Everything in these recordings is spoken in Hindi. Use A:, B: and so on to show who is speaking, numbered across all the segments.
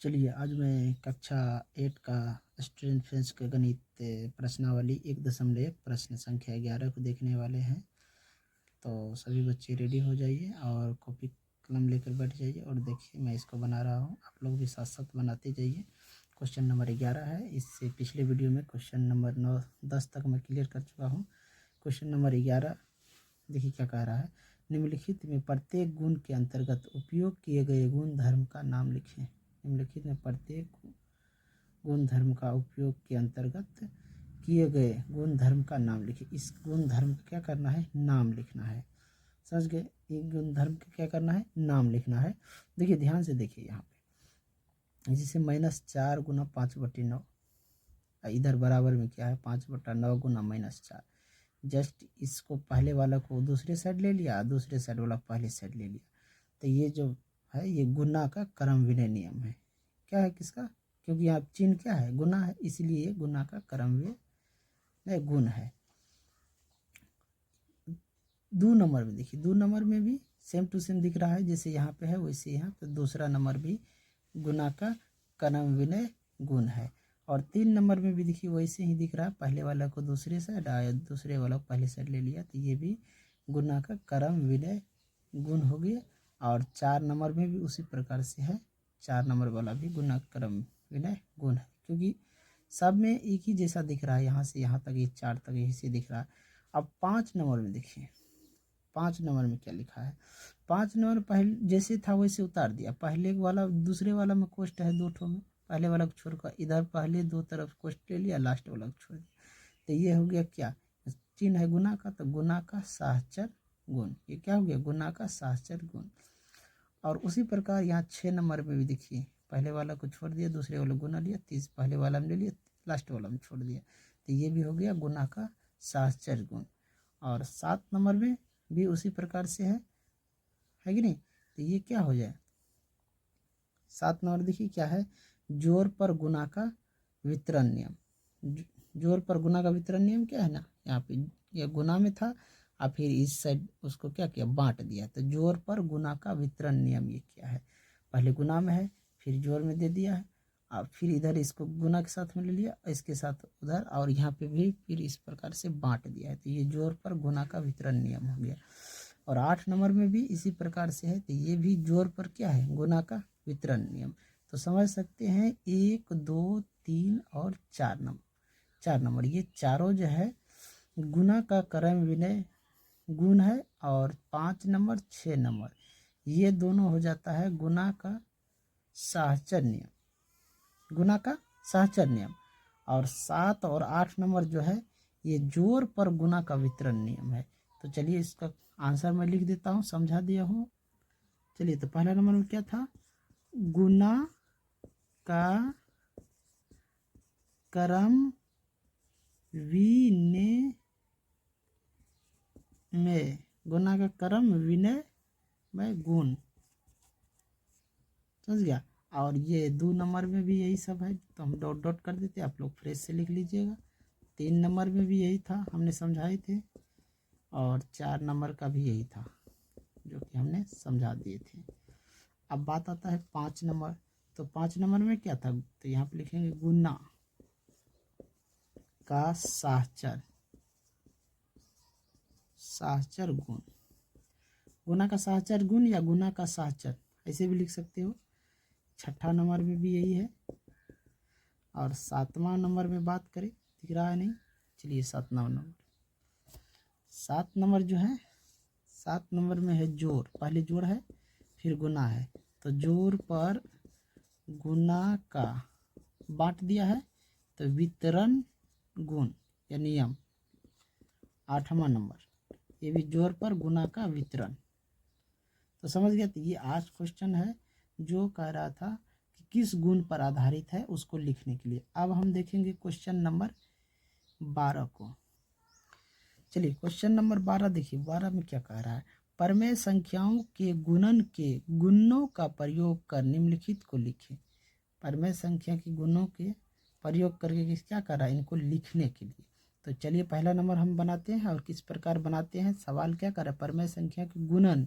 A: चलिए आज मैं कक्षा 8 का स्टूडेंट फ्रेंड्स के गणित प्रश्नावली 1.1 प्रश्न संख्या 11 को देखने वाले हैं। तो सभी बच्चे रेडी हो जाइए और कॉपी कलम लेकर बैठ जाइए और देखिए मैं इसको बना रहा हूँ, आप लोग भी साथ साथ बनाते जाइए। क्वेश्चन नंबर 11 है। इससे पिछले वीडियो में क्वेश्चन नंबर 9-10 तक मैं क्लियर कर चुका हूँ। क्वेश्चन नंबर 11 देखिए क्या कह रहा है। निम्नलिखित में प्रत्येक गुण के अंतर्गत उपयोग किए गए गुण धर्म का नाम लिखें। निम्नलिखित में प्रत्येक गुण धर्म का उपयोग के अंतर्गत किए गए गुण धर्म का नाम लिखिए। इस गुण धर्म का क्या करना है, नाम लिखना है। समझ गए, एक गुण धर्म का क्या करना है, नाम लिखना है। देखिए ध्यान से देखिए यहाँ पे, जैसे -4 गुना 5/9, इधर बराबर में क्या है 5/9 गुना -4। जस्ट इसको पहले वाला को दूसरे साइड ले लिया, दूसरे साइड वाला पहले साइड ले लिया। तो ये जो है ये गुना का क्रम विनय नियम है। क्या है किसका, क्योंकि यहाँ चिन्ह क्या है, गुना है, इसलिए ये गुना का क्रम विनय गुण है। 2 नंबर में देखिए, 2 नंबर में भी सेम टू सेम दिख रहा है, जैसे यहाँ पे है वैसे यहाँ पे दूसरा नंबर भी गुना का क्रम विनय गुण है। और 3 नंबर में भी देखिए वैसे ही दिख रहा है, पहले वाला को दूसरे साइड आया, दूसरे वाला को पहले साइड ले लिया, तो ये भी गुना का क्रम विनय गुण हो गया। और 4 नंबर में भी उसी प्रकार से है, 4 नंबर वाला भी गुना क्रम विनय गुण है, क्योंकि सब में एक ही जैसा दिख रहा है, यहाँ से यहाँ तक, ये 4 तक यही से दिख रहा है। अब 5 नंबर में देखिए, 5 नंबर में क्या लिखा है। 5 नंबर पहले जैसे था वैसे उतार दिया, पहले वाला दूसरे वाला में कोष्ट है 2 ठो में, पहले वाला को छोड़कर इधर पहले 2 तरफ कोष्ट ले लिया, लास्ट वाला को छोड़ दिया। तो ये हो गया क्या, चिन्ह है गुना का, तो गुना का सहचर गुण, ये क्या हो गया, गुना का सहचर गुण। और उसी प्रकार यहाँ 6 नंबर में भी देखिए, पहले वाला को छोड़ दिया, दूसरे वाला गुना लिया, पहले वाला में ले लिया, लास्ट वाला में छोड़ दिया, तो ये भी हो गया गुना का सहचर गुण। और 7 नंबर में भी उसी प्रकार से है कि नहीं। तो ये क्या हो जाए, 7 नंबर देखिए क्या है, जोर पर गुना का वितरण नियम। जोर पर गुना का वितरण नियम क्या है ना, यहाँ पे ये गुना में था और फिर इस साइड उसको क्या किया, बांट दिया। तो जोर पर गुना का वितरण नियम ये क्या है, पहले गुना में है फिर जोर में दे दिया है, और फिर इधर इसको गुना के साथ में ले लिया, इसके साथ उधर, और यहाँ पे भी फिर इस प्रकार से बांट दिया है। तो ये जोर पर गुना का वितरण नियम हो गया। और 8 नंबर में भी इसी प्रकार से है, तो ये भी जोर पर क्या है, गुना का वितरण नियम। तो समझ सकते हैं 1, 2, 3 और 4 नंबर ये चारों जो है गुना का क्रम विनय गुण है। और 5 नंबर 6 नंबर ये दोनों हो जाता है गुना का सहचर नियम, गुना का सहचर नियम। और 7 और 8 नंबर जो है ये जोर पर गुना का वितरण नियम है। तो चलिए इसका आंसर मैं लिख देता हूँ, समझा दिया हूँ। चलिए तो पहला नंबर में क्या था, गुना का क्रम विनय में, गुना का क्रम विनय में गुण, समझ गया। और ये 2 नंबर में भी यही सब है, तो हम डॉट डॉट कर देते, आप लोग फ्रेश से लिख लीजिएगा। 3 नंबर में भी यही था, हमने समझाए थे। और 4 नंबर का भी यही था जो कि हमने समझा दिए थे। अब बात आता है 5 नंबर। तो 5 नंबर में क्या था, तो यहाँ पे लिखेंगे गुना का सहचर गुण, गुना का सहचर गुण या गुना का सहचर ऐसे भी लिख सकते हो। 6ठा नंबर में भी यही है। और 7वां नंबर में बात करें, दिख रहा है नहीं, चलिए 7वां नंबर, 7 नंबर जो है, 7 नंबर में है जोर, पहले जोर है फिर गुना है, तो जोर पर गुना का बांट दिया है, तो वितरण गुण या नियम। 8वां नंबर ये भी जोर पर गुना का वितरण। तो समझ गया, तो ये आज क्वेश्चन है जो कह रहा था कि किस गुण पर आधारित है उसको लिखने के लिए। अब हम देखेंगे क्वेश्चन नंबर 12 को। चलिए क्वेश्चन नंबर 12 देखिए, 12 में क्या कह रहा है, परमेय संख्याओं के गुणन के गुणों का प्रयोग कर निम्नलिखित को लिखें। परमेय संख्या के गुणों के प्रयोग करके क्या कर रहा है, इनको लिखने के लिए। तो चलिए पहला नंबर हम बनाते हैं, और किस प्रकार बनाते हैं, सवाल क्या कर रहा है, परमेय संख्या के गुणन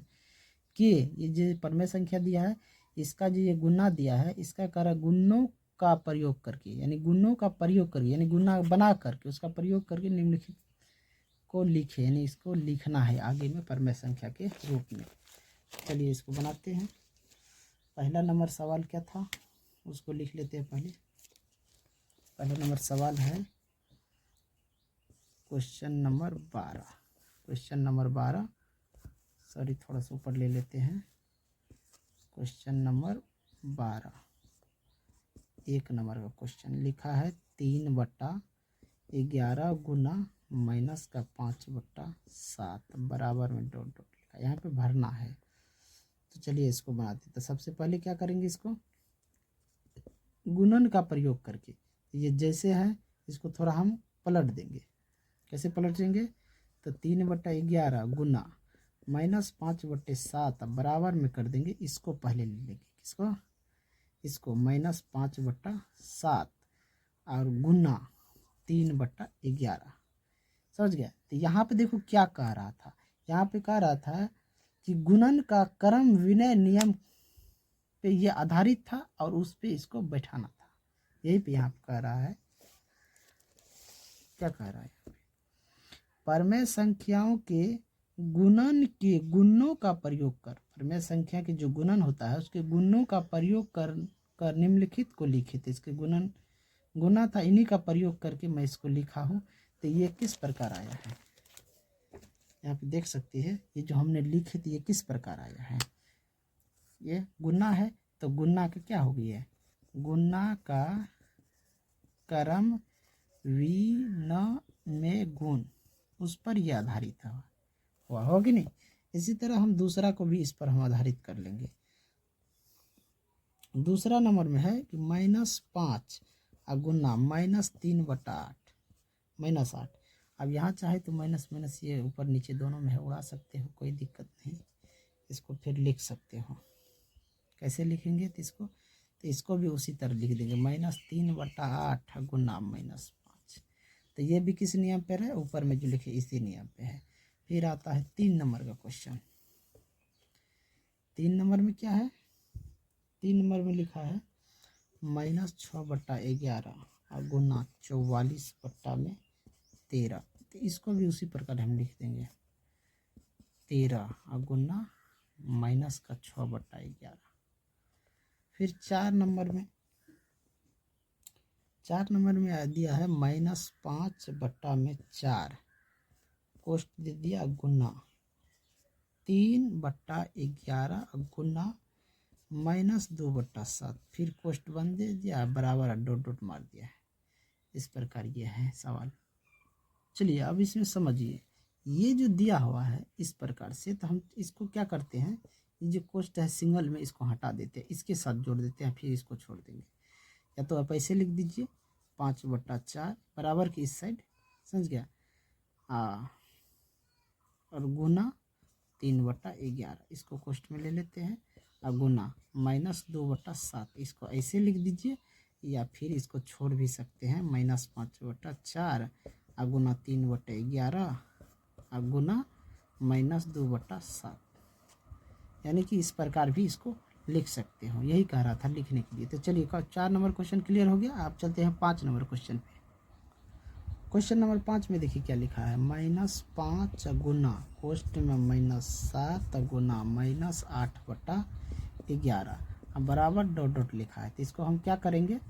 A: के, ये जो परमेय संख्या दिया है इसका जो ये गुना दिया है इसका कह रहा है गुणों का प्रयोग करके, यानी गुणों का प्रयोग करके, यानी गुना बना करके उसका प्रयोग करके निम्नलिखित को लिखे, यानी इसको लिखना है आगे में परमेय संख्या के रूप में। चलिए इसको बनाते हैं। पहला नंबर सवाल क्या था उसको लिख लेते हैं पहले। पहला नंबर सवाल है question number 12। Question number 12, sorry थोड़ा सा ऊपर ले लेते हैं। क्वेश्चन नंबर 12 1 नंबर का क्वेश्चन लिखा है 3/11 गुना माइनस का 5/7 बराबर में डॉट डॉट लिखा, यहाँ पे भरना है। तो चलिए इसको बनाते हैं। तो सबसे पहले क्या करेंगे, इसको गुणन का प्रयोग करके, ये जैसे है इसको थोड़ा हम पलट देंगे। कैसे पलट देंगे, तो 3/11 गुना -5/7 बराबर में कर देंगे। इसको पहले ले लेंगे, किसको, इसको -5/7 और गुना 3/11। समझ गया। तो यहाँ पे देखो क्या कह रहा था, यहाँ पे कह रहा था कि गुणन का क्रम विनय नियम पे ये आधारित था और उस पे इसको बैठाना था। यही पे यहाँ पे कह रहा है, क्या कह रहा है, परमेय संख्याओं के गुणन के गुणों का प्रयोग कर, परमेय संख्या के जो गुणन होता है उसके गुणों का प्रयोग कर निम्नलिखित को लिखे। तो इसके गुणन गुना था, इन्हीं का प्रयोग करके मैं इसको लिखा हूँ। तो ये किस प्रकार आया है, यहाँ पे देख सकते हैं ये जो हमने लिखे थे ये किस प्रकार आया है। ये गुना है तो गुना का क्या हो गया है, गुना का क्रम विनिमय गुण, उस पर यह आधारित हुआ हो कि नहीं। इसी तरह हम दूसरा को भी इस पर हम आधारित कर लेंगे। दूसरा नंबर में है कि -5 गुना -3/8 -8। अब यहाँ चाहे तो माइनस माइनस ये ऊपर नीचे दोनों में है, उड़ा सकते हो, कोई दिक्कत नहीं। इसको फिर लिख सकते हो। कैसे लिखेंगे, तो इसको भी उसी तरह लिख देंगे, -3/8 गुना -5। तो ये भी किस नियम पर है, ऊपर में जो लिखे इसी नियम पे है। फिर आता है 3 नंबर का क्वेश्चन। 3 नंबर में क्या है, 3 नंबर में लिखा है -6/11 और गुना 44/13। तो इसको भी उसी प्रकार हम लिख देंगे 13 और गुना -6/11। फिर 4 नंबर में दिया है -5/4 कोष्ट दे दिया गुना 3/11 गुना -2/7, फिर कोष्ट बंद दे दिया, बराबर डॉट डॉट मार दिया है। इस प्रकार ये है सवाल। चलिए अब इसमें समझिए, ये जो दिया हुआ है इस प्रकार से, तो हम इसको क्या करते हैं, ये जो कोष्ट है सिंगल में इसको हटा देते हैं, इसके साथ जोड़ देते हैं, फिर इसको छोड़ देंगे। या तो आप ऐसे लिख दीजिए 5/4 बराबर की इस साइड, समझ गया, और गुना 3/11 इसको कोष्ट में ले लेते हैं, और गुना -2/7 इसको ऐसे लिख दीजिए, या फिर इसको छोड़ भी सकते हैं, -5/4 और गुना 3/11 और गुना -2/7, यानी कि इस प्रकार भी इसको लिख सकते हो। यही कह रहा था लिखने के लिए। तो चलिए 4 नंबर क्वेश्चन क्लियर हो गया। आप चलते हैं 5 नंबर क्वेश्चन पे। क्वेश्चन नंबर 5 में देखिए क्या लिखा है, -5 गुना कोष्ट में -7 गुना -8/11 बराबर डॉट डॉट लिखा है। तो इसको हम क्या करेंगे,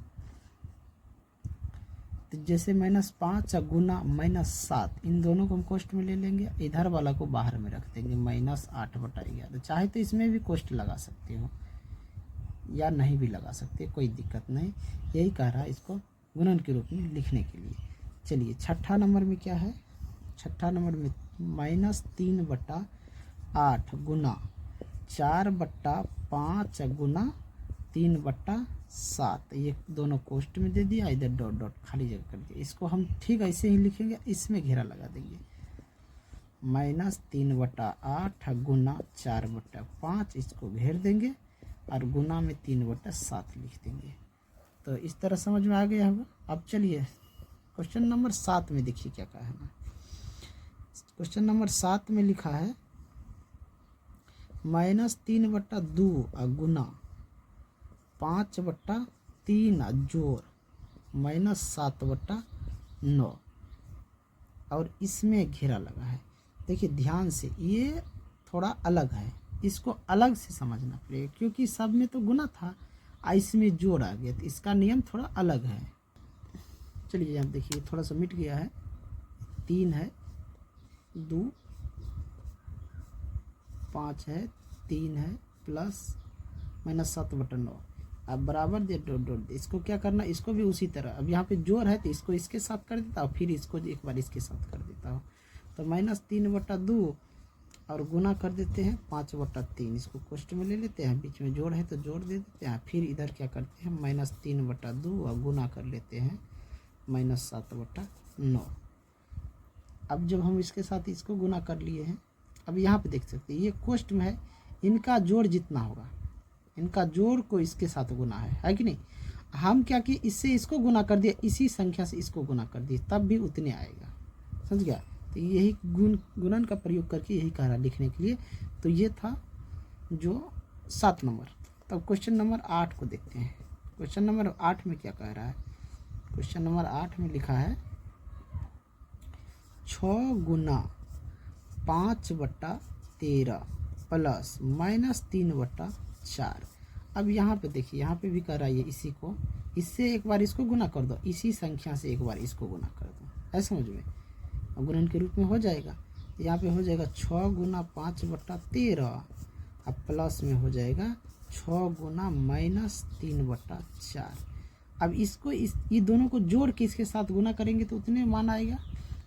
A: तो जैसे -5 गुना -7 इन दोनों को हम कोष्ट में ले लेंगे, इधर वाला को बाहर में रख देंगे -8/11। चाहे तो इसमें भी कोष्ट लगा सकते हो या नहीं भी लगा सकते, कोई दिक्कत नहीं। यही कह रहा है इसको गुणन के रूप में लिखने के लिए। चलिए 6ठा नंबर में क्या है, 6ठा नंबर में -3/8 गुना 4/5 गुना 3/7, ये दोनों कोष्ट में दे दिया, इधर डॉट डॉट खाली जगह कर दिया। इसको हम ठीक ऐसे ही लिखेंगे, इसमें घेरा लगा देंगे, -3/8 गुना 4/5 इसको घेर देंगे और गुना में 3/7 लिख देंगे। तो इस तरह समझ में आ गया होगा। अब चलिए क्वेश्चन नंबर 7 में देखिए क्या कहा है ना। क्वेश्चन नंबर 7 में लिखा है -3/2 गुना 5/3 जोड़ -7/9 और इसमें घेरा लगा है। देखिए ध्यान से, ये थोड़ा अलग है, इसको अलग से समझना पड़ेगा क्योंकि सब में तो गुना था, इसमें जोड़ आ गया, तो इसका नियम थोड़ा अलग है। चलिए आप देखिए थोड़ा सा मिट गया है। 3 है, 2 5 है, 3 है, प्लस -7/9। अब बराबर दे डॉट डॉट दे। इसको क्या करना, इसको भी उसी तरह, अब यहाँ पे जोड़ है तो इसको इसके साथ कर देता हूँ, फिर इसको एक बार इसके साथ कर देता हूँ। तो -3/2 और गुना कर देते हैं 5/3। इसको कोष्ट में ले लेते हैं, बीच में जोड़ है तो जोड़ दे देते हैं। फिर इधर क्या करते हैं, -3/2 और गुना कर लेते हैं -7/9। अब जब हम इसके साथ इसको गुना कर लिए हैं, अब यहाँ पे देख सकते हैं ये कोष्ट में है, इनका जोड़ जितना होगा, इनका जोड़ को इसके साथ गुना है कि नहीं। हम क्या कि इससे इसको गुना कर दिया, इसी संख्या से इसको गुना कर दिए, तब भी उतने आएगा, समझ गया। तो यही गुणन का प्रयोग करके यही कह रहा लिखने के लिए। तो ये था जो 7 नंबर। तब क्वेश्चन नंबर 8 को देखते हैं। क्वेश्चन नंबर 8 में क्या कह रहा है। क्वेश्चन नंबर 8 में लिखा है 6 गुना 5/13 प्लस -3/4। अब यहाँ पे देखिए, यहाँ पे भी कर रहा है इसी को, इससे एक बार इसको गुना कर दो, इसी संख्या से एक बार इसको गुना कर दो, है समझ में। अब गुणन के रूप में हो जाएगा, यहाँ पे हो जाएगा 6 गुना 5/13 अब प्लस में हो जाएगा 6 गुना -3/4। अब इसको ये दोनों को जोड़ के इसके साथ गुना करेंगे तो उतने मान आएगा,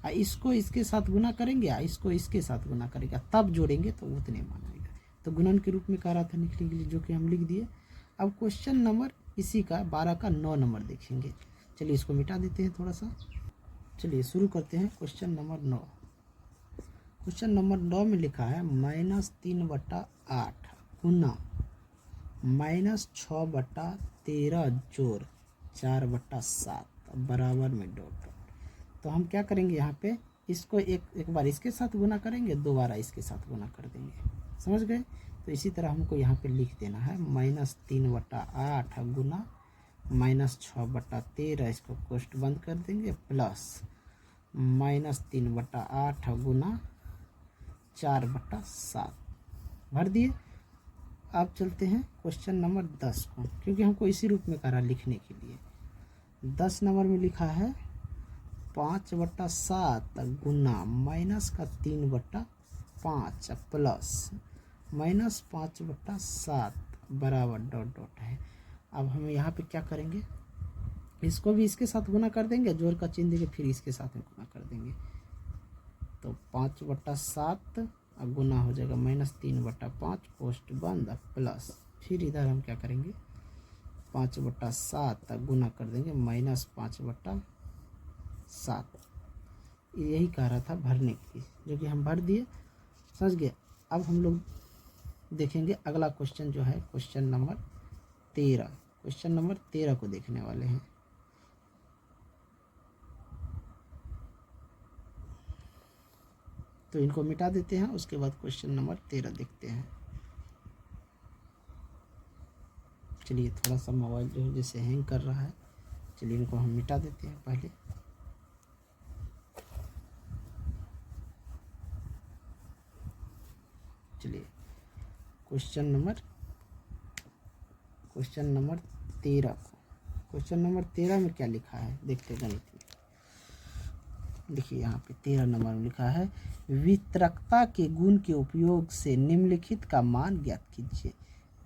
A: और इसको इसके साथ गुना करेंगे, इसको इसके साथ गुना करेंगे, तब जोड़ेंगे तो उतने मान आएगा। तो गुणन के रूप में कह रहा था लिखने के लिए, जो कि हम लिख दिए। अब क्वेश्चन नंबर इसी का 12 का 9 नंबर देखेंगे। चलिए इसको मिटा देते हैं थोड़ा सा। चलिए शुरू करते हैं क्वेश्चन नंबर 9। क्वेश्चन नंबर 9 में लिखा है -3/8 गुना -6/13 जोड़ 4/7 बराबर में डॉट डॉट। तो हम क्या करेंगे, यहाँ पे इसको एक बार इसके साथ गुना करेंगे, दोबारा इसके साथ गुना कर देंगे, समझ गए। तो इसी तरह हमको यहाँ पे लिख देना है -3/8 गुना -6/13, इसको कोष्ट बंद कर देंगे, प्लस -3/8 गुना 4/7 भर दिए। अब चलते हैं क्वेश्चन नंबर 10 को, क्योंकि हमको इसी रूप में करा लिखने के लिए। 10 नंबर में लिखा है 5/7 गुना -3/5 प्लस -5/7 बराबर डॉट डॉट है। अब हम यहाँ पे क्या करेंगे, इसको भी इसके साथ गुना कर देंगे, जोड़ का चिन्ह देंगे, फिर इसके साथ में गुना कर देंगे। तो 5/7 गुना हो जाएगा -3/5 पोस्ट बंद प्लस, फिर इधर हम क्या करेंगे 5/7 गुना कर देंगे -5/7। यही कह रहा था भरने के लिए, जो कि हम भर दिए, समझ गए। अब हम लोग देखेंगे अगला क्वेश्चन जो है क्वेश्चन नंबर 13। क्वेश्चन नंबर 13 को देखने वाले हैं। तो इनको मिटा देते हैं, उसके बाद क्वेश्चन नंबर 13 देखते हैं। चलिए थोड़ा सा मोबाइल जो है जैसे हैंग कर रहा है, चलिए इनको हम मिटा देते हैं पहले। चलिए क्वेश्चन नंबर 13 को, क्वेश्चन नंबर 13 में क्या लिखा है देखते हैं गणित में। देखिए यहाँ पे 13 नंबर में लिखा है वितरकता के गुण के उपयोग से निम्नलिखित का मान ज्ञात कीजिए।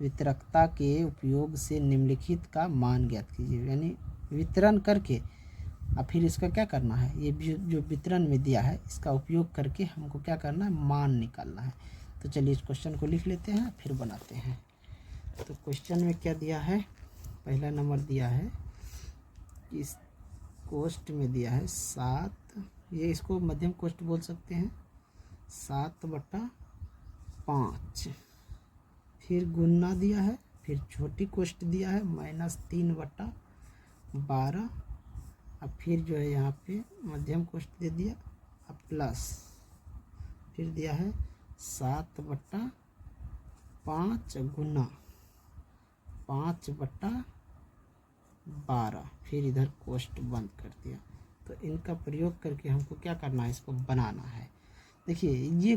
A: वितरकता के उपयोग से निम्नलिखित का मान ज्ञात कीजिए, यानी वितरण करके और फिर इसका क्या करना है, ये जो वितरण में दिया है इसका उपयोग करके हमको क्या करना है, मान निकालना है। तो चलिए इस क्वेश्चन को लिख लेते हैं फिर बनाते हैं। तो क्वेश्चन में क्या दिया है, पहला नंबर दिया है, इस कोष्ट में दिया है 7, ये इसको मध्यम कोष्ट बोल सकते हैं, 7/5, फिर गुना दिया है, फिर छोटी कोष्ट दिया है -3/12, अब फिर जो है यहाँ पे मध्यम कोष्ट दे दिया, अब प्लस फिर दिया है 7/5 गुना 5/12, फिर इधर कोष्ट बंद कर दिया। तो इनका प्रयोग करके हमको क्या करना है, इसको बनाना है। देखिए ये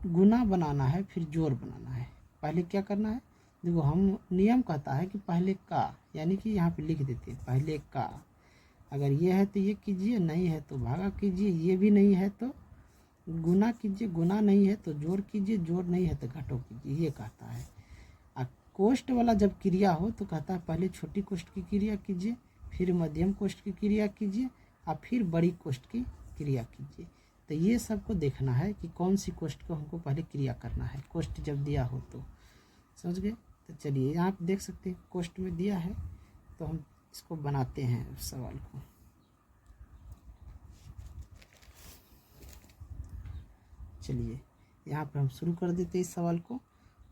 A: गुना बनाना है, फिर जोड़ बनाना है। पहले क्या करना है, देखो हम नियम कहता है कि पहले का, यानी कि यहाँ पे लिख देते हैं पहले का। अगर ये है तो ये कीजिए, नहीं है तो भागा कीजिए, ये भी नहीं है तो गुना कीजिए, गुना नहीं है तो जोड़ कीजिए, जोड़ नहीं है तो घटो कीजिए, ये कहता है। कोष्ठ वाला जब क्रिया हो तो कहता है पहले छोटी कोष्ठ की क्रिया कीजिए, फिर मध्यम कोष्ठ की क्रिया कीजिए और फिर बड़ी कोष्ठ की क्रिया कीजिए। तो ये सबको देखना है कि कौन सी कोष्ठ को हमको पहले क्रिया करना है, कोष्ठ जब दिया हो तो। समझ गए? तो चलिए यहाँ पे देख सकते हैं कोष्ठ में दिया है, तो हम इसको बनाते हैं उस सवाल को। चलिए यहाँ पे हम शुरू कर देते हैं इस सवाल को।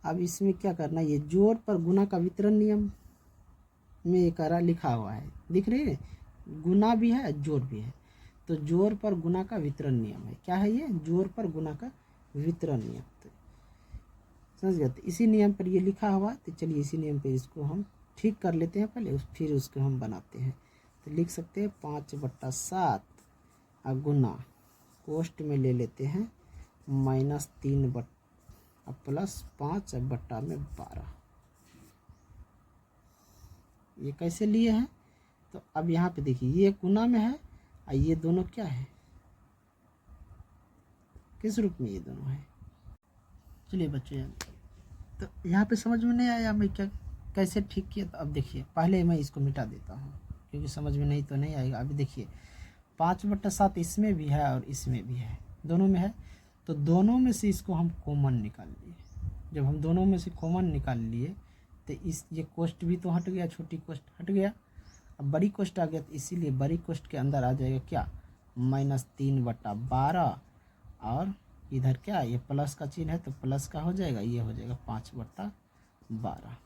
A: अब इसमें क्या करना है, ये जोड़ पर गुना का वितरण नियम में एक लिखा हुआ है, दिख रही है, गुना भी है जोड़ भी है। तो जोड़ पर गुना का वितरण नियम है, क्या है ये, जोड़ पर गुना का वितरण नियम। तो समझ गए? तो इसी नियम पर ये लिखा हुआ है। तो चलिए इसी नियम पर इसको हम ठीक कर लेते हैं पहले, फिर उसको हम बनाते हैं। तो लिख सकते हैं 5/7 और गुना कोष्ठ में ले लेते हैं -3 प्लस 5/12। ये कैसे लिए हैं, तो अब यहाँ पे देखिए ये गुना में है और ये दोनों क्या है, किस रूप में ये दोनों है। चलिए बच्चों, तो यहाँ पे समझ में नहीं आया मैं क्या कैसे ठीक किया। तो अब देखिए पहले मैं इसको मिटा देता हूँ, क्योंकि समझ में नहीं तो नहीं आएगा। अभी देखिए 5/7 इसमें भी है और इसमें भी है, दोनों में है। तो दोनों में से इसको हम कॉमन निकाल लिए। जब हम दोनों में से कॉमन निकाल लिए तो इस ये कोष्ठ भी तो हट गया, छोटी कोष्ठ हट गया, अब बड़ी कोष्ठ आ गया। तो इसीलिए बड़ी कोष्ठ के अंदर आ जाएगा क्या, -3/12 और इधर क्या, ये प्लस का चिन्ह है तो प्लस का हो जाएगा, ये हो जाएगा 5/12।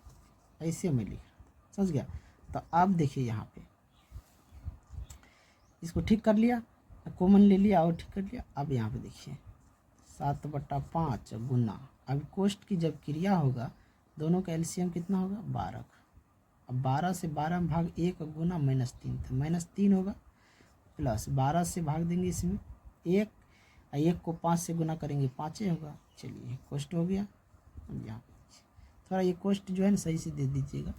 A: ऐसे में लिख, समझ गया? तो अब देखिए यहाँ पे इसको ठीक कर लिया, कॉमन ले लिया और ठीक कर लिया। अब यहाँ पे देखिए 7/5 गुना, अब कोष्ठ की जब क्रिया होगा दोनों का एलसीएम कितना होगा, 12 का। अब 12 से 12 में भाग 1 गुना -3 था, -3 होगा, प्लस 12 से भाग देंगे इसमें 1, 1 को 5 से गुना करेंगे 5 होगा। चलिए कोष्ठ हो गया। अब यहाँ थोड़ा ये कोष्ठ जो है ना सही से दे दीजिएगा,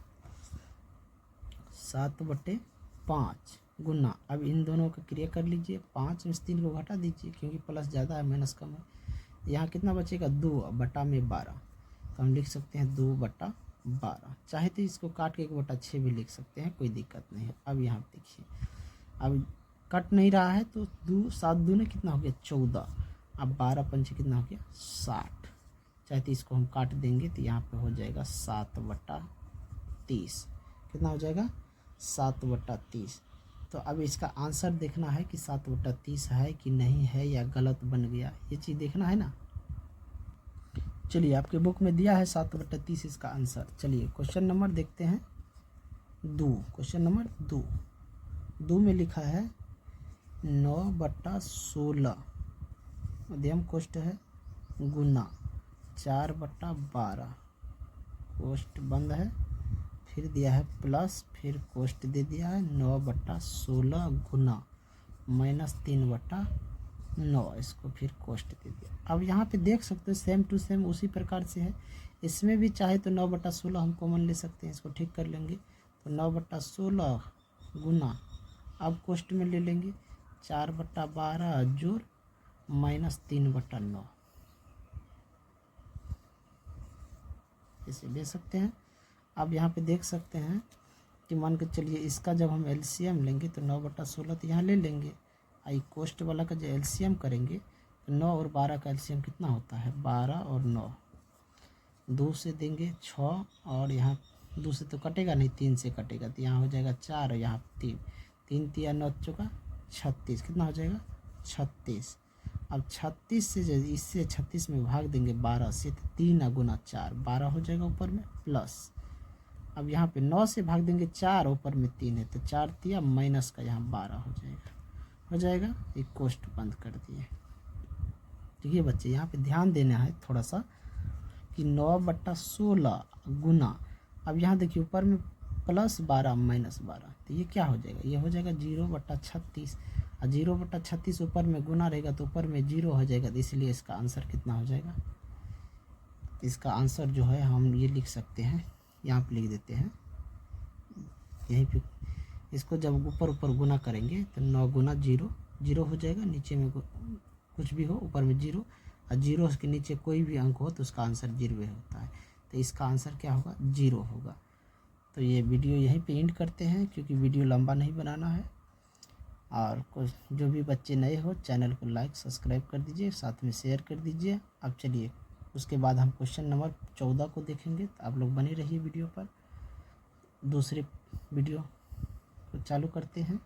A: 7/5 गुना, अब इन दोनों का क्रिया कर लीजिए, 5 में से 3 को घटा दीजिए क्योंकि प्लस ज़्यादा है माइनस कम है। यहाँ कितना बचेगा, 2/12। तो हम लिख सकते हैं 2/12। चाहे तो इसको काट के 1/6 भी लिख सकते हैं, कोई दिक्कत नहीं है। अब यहाँ देखिए अब कट नहीं रहा है तो 7 दूने कितना हो गया, 14। अब 12 पंचे कितना हो गया, 60। चाहे तो इसको हम काट देंगे तो यहाँ पे हो जाएगा 7/30। कितना हो जाएगा, 7/30। तो अब इसका आंसर देखना है कि 7/30 है कि नहीं है या गलत बन गया, ये चीज़ देखना है ना। चलिए आपके बुक में दिया है 7/30 इसका आंसर। चलिए क्वेश्चन नंबर देखते हैं 2। क्वेश्चन नंबर 2 में लिखा है 9/16 मध्यम कोष्ठ है गुना 4/12 कोष्ठ बंद है, फिर दिया है प्लस, फिर कोष्ठ दे दिया है 9/16 गुना -3/9, इसको फिर कोष्ठ दे दिया। अब यहाँ पे देख सकते हो सेम टू सेम उसी प्रकार से है, इसमें भी चाहे तो 9/16 हम कॉमन ले सकते हैं, इसको ठीक कर लेंगे। तो 9/16 गुना, अब कोष्ठ में ले लेंगे 4/12 जोड़ -3/9, इसे ले सकते हैं। अब यहाँ पे देख सकते हैं कि मान के चलिए इसका जब हम एलसीएम लेंगे तो 9/16 तो यहाँ ले लेंगे, आई कोष्ठ वाला का जो एलसीएम करेंगे तो 9 और 12 का एलसीएम कितना होता है, 12 और 9, 2 से देंगे 6 और यहाँ 2 से तो कटेगा नहीं, 3 से कटेगा तो यहाँ हो जाएगा 4 और यहाँ 3, 3 3 9 चौका 36, कितना हो जाएगा 36। अब 36 से जो इससे 36 में भाग देंगे 12 से तो 3 गुना 4 12 हो जाएगा ऊपर में प्लस। अब यहाँ पे 9 से भाग देंगे 4, ऊपर में 3 है तो 4 तिया माइनस का यहाँ 12 हो जाएगा। एक कोष्ठ बंद कर दिए। तो ये बच्चे यहाँ पे ध्यान देना है थोड़ा सा कि 9/16 गुना, अब यहाँ देखिए ऊपर में +12 -12, तो ये क्या हो जाएगा, ये हो जाएगा 0/36, और 0/36 ऊपर में गुना रहेगा तो ऊपर में 0 हो जाएगा, तो इसलिए इसका आंसर कितना हो जाएगा। इसका आंसर जो है हम ये लिख सकते हैं, यहाँ पे लिख देते हैं यहीं पे। इसको जब ऊपर ऊपर गुना करेंगे तो 9 गुना 0 0 हो जाएगा, नीचे में कुछ भी हो ऊपर में 0, और 0 के नीचे कोई भी अंक हो तो उसका आंसर 0 होता है, तो इसका आंसर क्या होगा, 0 होगा। तो ये वीडियो यहीं पे एंड करते हैं, क्योंकि वीडियो लंबा नहीं बनाना है। और कुछ जो भी बच्चे नए हो चैनल को लाइक सब्सक्राइब कर दीजिए, साथ में शेयर कर दीजिए। अब चलिए उसके बाद हम क्वेश्चन नंबर 14 को देखेंगे, तो आप लोग बने रहिए वीडियो पर। दूसरे वीडियो को चालू करते हैं।